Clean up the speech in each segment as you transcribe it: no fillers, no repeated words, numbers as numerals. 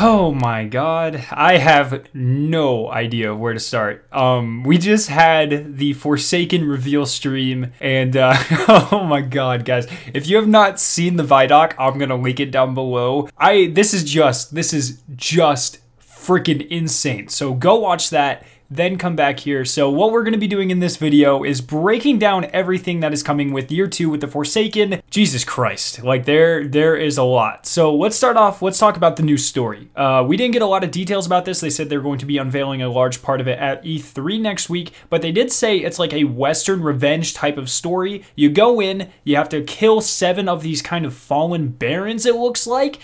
Oh my god, I have no idea where to start. We just had the Forsaken reveal stream, and oh my god, guys, if you have not seen the Vidoc, I'm gonna link it down below. This is just freaking insane. So go watch that, then come back here. So what we're going to be doing in this video is breaking down everything that is coming with year 2 with the Forsaken. Jesus Christ, like there is a lot. So let's start off, let's talk about the new story. We didn't get a lot of details about this. They said they're going to be unveiling a large part of it at E3 next week, but they did say it's like a Western revenge type of story. You go in, you have to kill 7 of these kind of fallen barons, it looks like.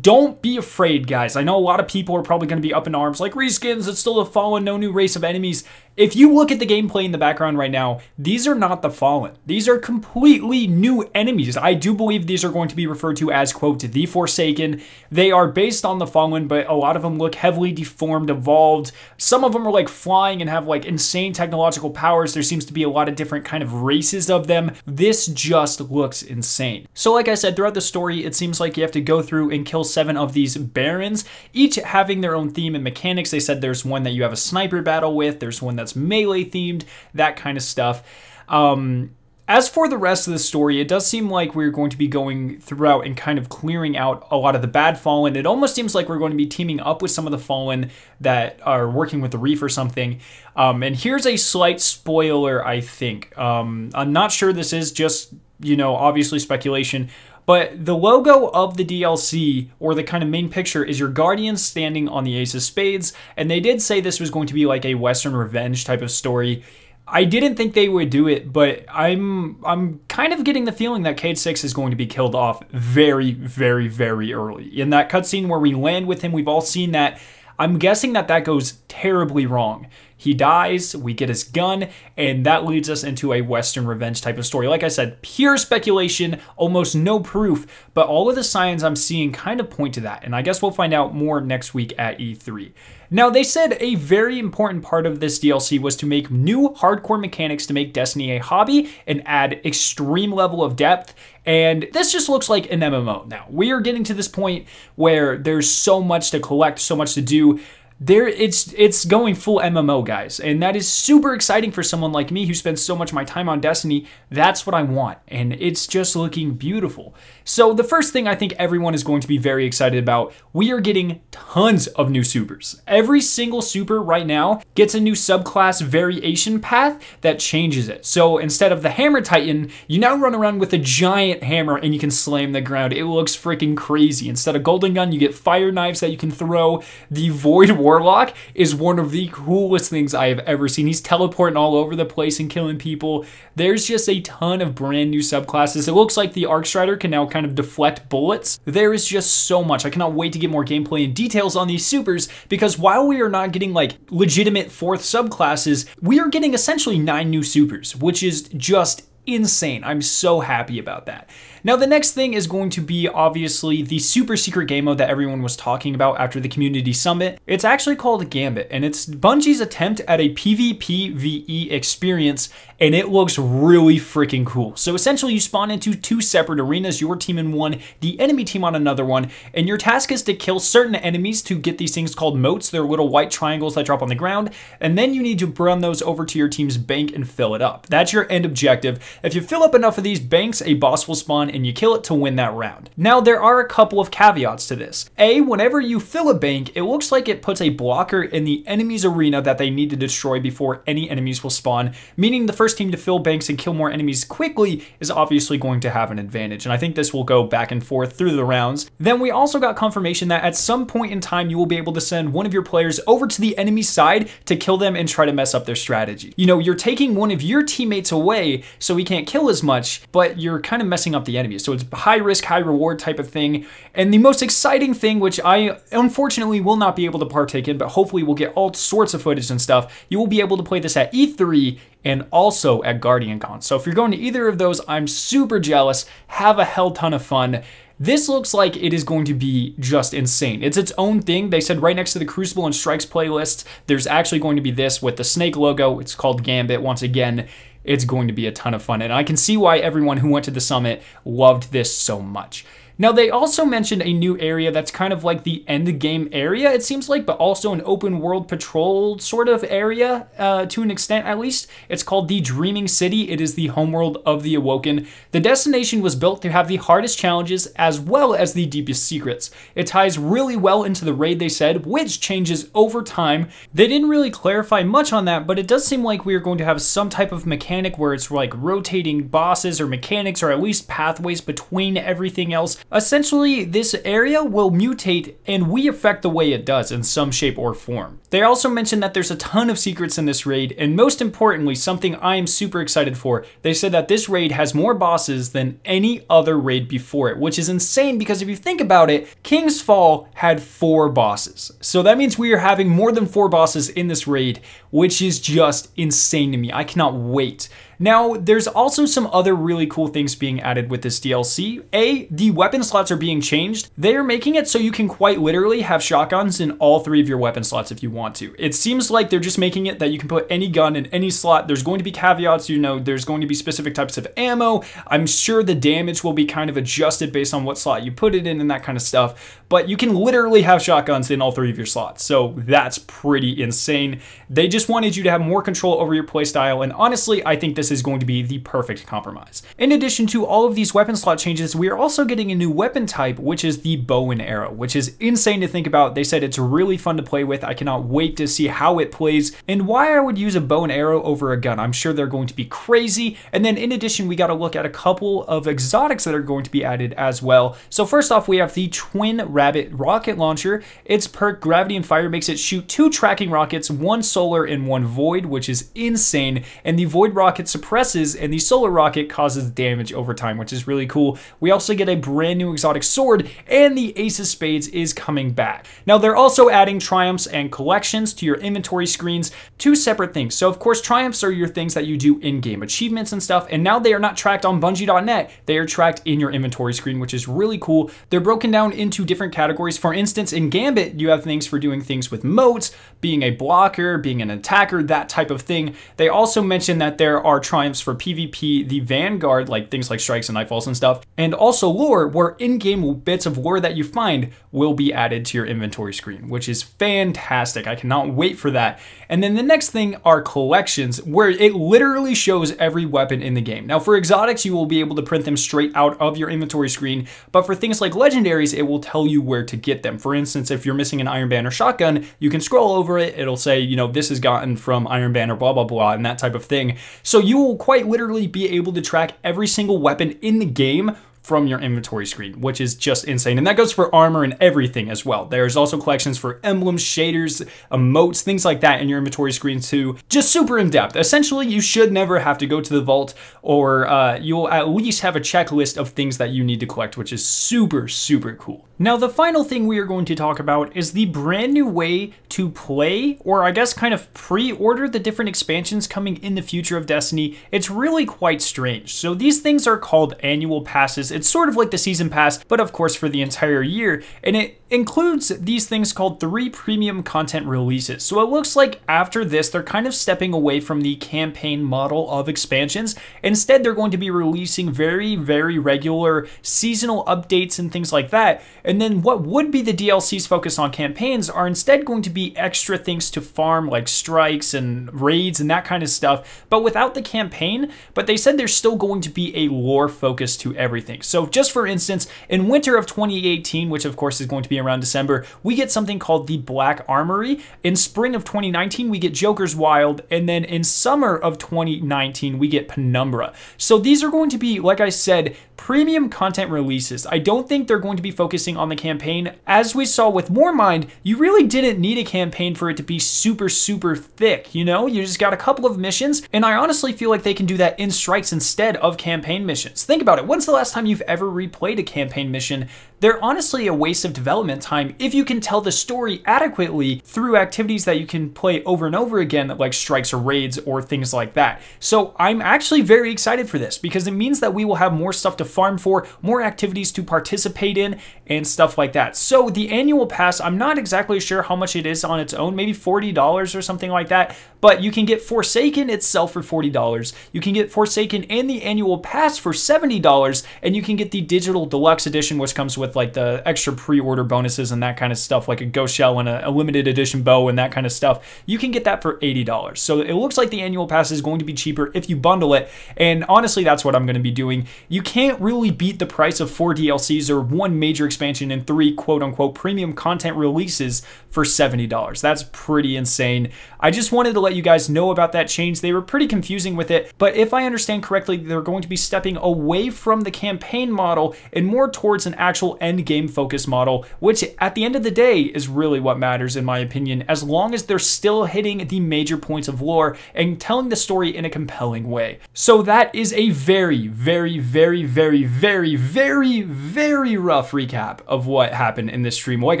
Don't be afraid, guys. I know a lot of people are probably going to be up in arms like, reskins, it's still a Fallen, no new race of enemies. If you look at the gameplay in the background right now, these are not the Fallen. These are completely new enemies. I do believe these are going to be referred to as, quote, the Forsaken. They are based on the Fallen, but a lot of them look heavily deformed, evolved. Some of them are like flying and have like insane technological powers. There seems to be a lot of different kind of races of them. This just looks insane. So like I said, throughout the story, it seems like you have to go through and kill 7 of these barons, each having their own theme and mechanics. They said there's one that you have a sniper battle with, there's one that's melee themed, that kind of stuff. As for the rest of the story, it does seem like we're going to be going throughout and kind of clearing out a lot of the bad Fallen. It almost seems like we're going to be teaming up with some of the Fallen that are working with the Reef or something. And here's a slight spoiler, I think. I'm not sure, this is just, you know, obviously speculation. But the logo of the DLC, or the kind of main picture, is your Guardian standing on the Ace of Spades, and they did say this was going to be like a Western revenge type of story. I didn't think they would do it, but I'm kind of getting the feeling that Cade 6 is going to be killed off very, very, very early. In that cutscene where we land with him, we've all seen that. I'm guessing that that goes terribly wrong. He dies, we get his gun, and that leads us into a Western revenge type of story. Like I said, pure speculation, almost no proof, but all of the signs I'm seeing kind of point to that, and I guess we'll find out more next week at E3. Now, they said a very important part of this DLC was to make new hardcore mechanics to make Destiny a hobby and add extreme level of depth, and this just looks like an MMO. Now, we are getting to this point where there's so much to collect, so much to do. It's going full MMO, guys, and that is super exciting for someone like me who spends so much of my time on Destiny. That's what I want, and it's just looking beautiful. So the first thing I think everyone is going to be very excited about, we are getting tons of new supers. Every single super right now gets a new subclass variation path that changes it. So instead of the Hammer Titan, you now run around with a giant hammer and you can slam the ground. It looks freaking crazy. Instead of Golden Gun, you get fire knives that you can throw. The Void Warlock is one of the coolest things I have ever seen. He's teleporting all over the place and killing people. There's just a ton of brand new subclasses. It looks like the Arcstrider can now kind of deflect bullets. There is just so much. I cannot wait to get more gameplay and details on these supers, because while we are not getting like legitimate 4th subclasses, we are getting essentially 9 new supers, which is just insane. I'm so happy about that. Now, the next thing is going to be obviously the super secret game mode that everyone was talking about after the community summit. It's actually called Gambit, and it's Bungie's attempt at a PvPvE experience, and it looks really freaking cool. So essentially you spawn into 2 separate arenas, your team in one, the enemy team on another one, and your task is to kill certain enemies to get these things called moats. They're little white triangles that drop on the ground, and then you need to run those over to your team's bank and fill it up. That's your end objective. If you fill up enough of these banks, a boss will spawn and you kill it to win that round. Now, there are a couple of caveats to this. A, whenever you fill a bank, it looks like it puts a blocker in the enemy's arena that they need to destroy before any enemies will spawn, meaning the first team to fill banks and kill more enemies quickly is obviously going to have an advantage, and I think this will go back and forth through the rounds. Then we also got confirmation that at some point in time you will be able to send one of your players over to the enemy side to kill them and try to mess up their strategy. You know, you're taking one of your teammates away so he can't kill as much, but you're kind of messing up the enemy. So it's high risk, high reward type of thing. And the most exciting thing, which I unfortunately will not be able to partake in, but hopefully we'll get all sorts of footage and stuff, you will be able to play this at E3 and also at GuardianCon. So if you're going to either of those, I'm super jealous. Have a hell ton of fun. This looks like it is going to be just insane. It's its own thing. They said right next to the Crucible and Strikes playlists, there's actually going to be this with the snake logo. It's called Gambit. Once again, it's going to be a ton of fun. And I can see why everyone who went to the summit loved this so much. Now, they also mentioned a new area that's kind of like the end game area, it seems like, but also an open world patrol sort of area to an extent at least. It's called the Dreaming City. It is the homeworld of the Awoken. The destination was built to have the hardest challenges as well as the deepest secrets. It ties really well into the raid, they said, which changes over time. They didn't really clarify much on that, but it does seem like we are going to have some type of mechanic where it's like rotating bosses or mechanics or at least pathways between everything else. Essentially, this area will mutate and we affect the way it does in some shape or form. They also mentioned that there's a ton of secrets in this raid, and most importantly, something I am super excited for, they said that this raid has more bosses than any other raid before it, which is insane because if you think about it, King's Fall had 4 bosses. So that means we are having more than 4 bosses in this raid, which is just insane to me. I cannot wait. Now, there's also some other really cool things being added with this DLC. The weapon slots are being changed. They are making it so you can quite literally have shotguns in all 3 of your weapon slots if you want to. It seems like they're just making it that you can put any gun in any slot. There's going to be caveats, you know, there's going to be specific types of ammo. I'm sure the damage will be kind of adjusted based on what slot you put it in and that kind of stuff. But you can literally have shotguns in all 3 of your slots. So that's pretty insane. They just wanted you to have more control over your playstyle, and honestly, I think this is going to be the perfect compromise. In addition to all of these weapon slot changes, we are also getting a new weapon type, which is the bow and arrow, which is insane to think about. They said it's really fun to play with. I cannot wait to see how it plays and why I would use a bow and arrow over a gun. I'm sure they're going to be crazy. And then in addition, we got to look at a couple of exotics that are going to be added as well. So first off, we have the Twin Rabbit rocket launcher. Its perk Gravity and Fire makes it shoot 2 tracking rockets, 1 solar and 1 void, which is insane. And the void rocket suppresses and the solar rocket causes damage over time, which is really cool. We also get a brand new exotic sword, and the Ace of Spades is coming back. Now, they're also adding triumphs and collections to your inventory screens, 2 separate things. So of course, triumphs are your things that you do in-game achievements and stuff, and now they are not tracked on Bungie.net. They are tracked in your inventory screen, which is really cool. They're broken down into different categories. For instance, in Gambit, you have things for doing things with moats, being a blocker, being an attacker, that type of thing. They also mentioned that there are triumphs for PvP, the Vanguard, like things like strikes and nightfalls and stuff, and also lore, where in-game bits of lore that you find will be added to your inventory screen, which is fantastic. I cannot wait for that. And then the next thing are collections, where it literally shows every weapon in the game. Now, for exotics, you will be able to print them straight out of your inventory screen, but for things like legendaries, it will tell you where to get them. For instance, if you're missing an Iron Banner shotgun, you can scroll over it. It'll say, you know, this is gotten from Iron Banner, blah, blah, blah, and that type of thing. So you will quite literally be able to track every single weapon in the game from your inventory screen, which is just insane. And that goes for armor and everything as well. There's also collections for emblems, shaders, emotes, things like that in your inventory screen too. Just super in depth. Essentially, you should never have to go to the vault, or you'll at least have a checklist of things that you need to collect, which is super, super cool. Now, the final thing we are going to talk about is the brand new way to play, or I guess kind of pre-order the different expansions coming in the future of Destiny. It's really quite strange. So these things are called annual passes. It's sort of like the season pass, but of course for the entire year. And it includes these things called 3 premium content releases. So it looks like after this, they're kind of stepping away from the campaign model of expansions. Instead, they're going to be releasing very, very regular seasonal updates and things like that. And then what would be the DLCs focused on campaigns are instead going to be extra things to farm, like strikes and raids and that kind of stuff, but without the campaign. But they said there's still going to be a lore focus to everything. So just for instance, in winter of 2018, which of course is going to be around December, we get something called the Black Armory. In spring of 2019, we get Joker's Wild, and then in summer of 2019, we get Penumbra. So these are going to be, like I said, premium content releases. I don't think they're going to be focusing on the campaign. As we saw with Warmind, you really didn't need a campaign for it to be super, super thick, you know? You just got a couple of missions, and I honestly feel like they can do that in strikes instead of campaign missions. Think about it. When's the last time you've ever replayed a campaign mission? They're honestly a waste of development time if you can tell the story adequately through activities that you can play over and over again, like strikes or raids or things like that. So I'm actually very excited for this because it means that we will have more stuff to farm for, more activities to participate in, and stuff like that. So the annual pass, I'm not exactly sure how much it is on its own, maybe $40 or something like that. but you can get Forsaken itself for $40. You can get Forsaken and the annual pass for $70, and you can get the digital deluxe edition, which comes with like the extra pre-order bonuses and that kind of stuff, like a ghost shell and a limited edition bow and that kind of stuff. You can get that for $80. So it looks like the annual pass is going to be cheaper if you bundle it, and honestly, that's what I'm going to be doing. You can't really beat the price of 4 DLCs or 1 major expansion and 3 quote-unquote premium content releases for $70. That's pretty insane. I just wanted to let you guys know about that change. They were pretty confusing with it, but if I understand correctly, they're going to be stepping away from the campaign model and more towards an actual end game focus model, which at the end of the day is really what matters in my opinion, as long as they're still hitting the major points of lore and telling the story in a compelling way. So that is a very, very, very, very, very, very, very rough recap of what happened in this stream. Like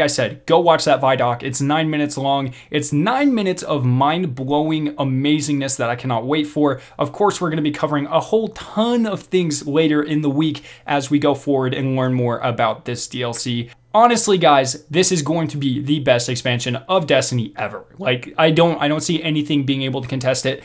I said, go watch that Vidoc. It's 9 minutes long. It's 9 minutes of mind-blowing amazingness that I cannot wait for. Of course, we're going to be covering a whole ton of things later in the week as we go forward and learn more about this DLC. Honestly, guys, this is going to be the best expansion of Destiny ever. Like, I don't see anything being able to contest it.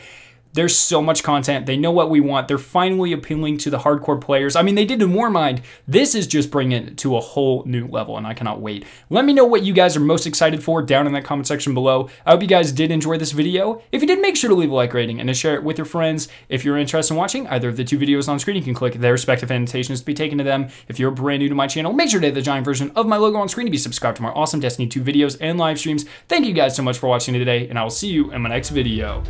There's so much content. They know what we want. They're finally appealing to the hardcore players. I mean, they did in Warmind. This is just bringing it to a whole new level, and I cannot wait. Let me know what you guys are most excited for down in that comment section below. I hope you guys did enjoy this video. If you did, make sure to leave a like rating and to share it with your friends. If you're interested in watching either of the 2 videos on screen, you can click their respective annotations to be taken to them. If you're brand new to my channel, make sure to hit the giant version of my logo on screen to be subscribed to more awesome Destiny 2 videos and live streams. Thank you guys so much for watching today, and I will see you in my next video.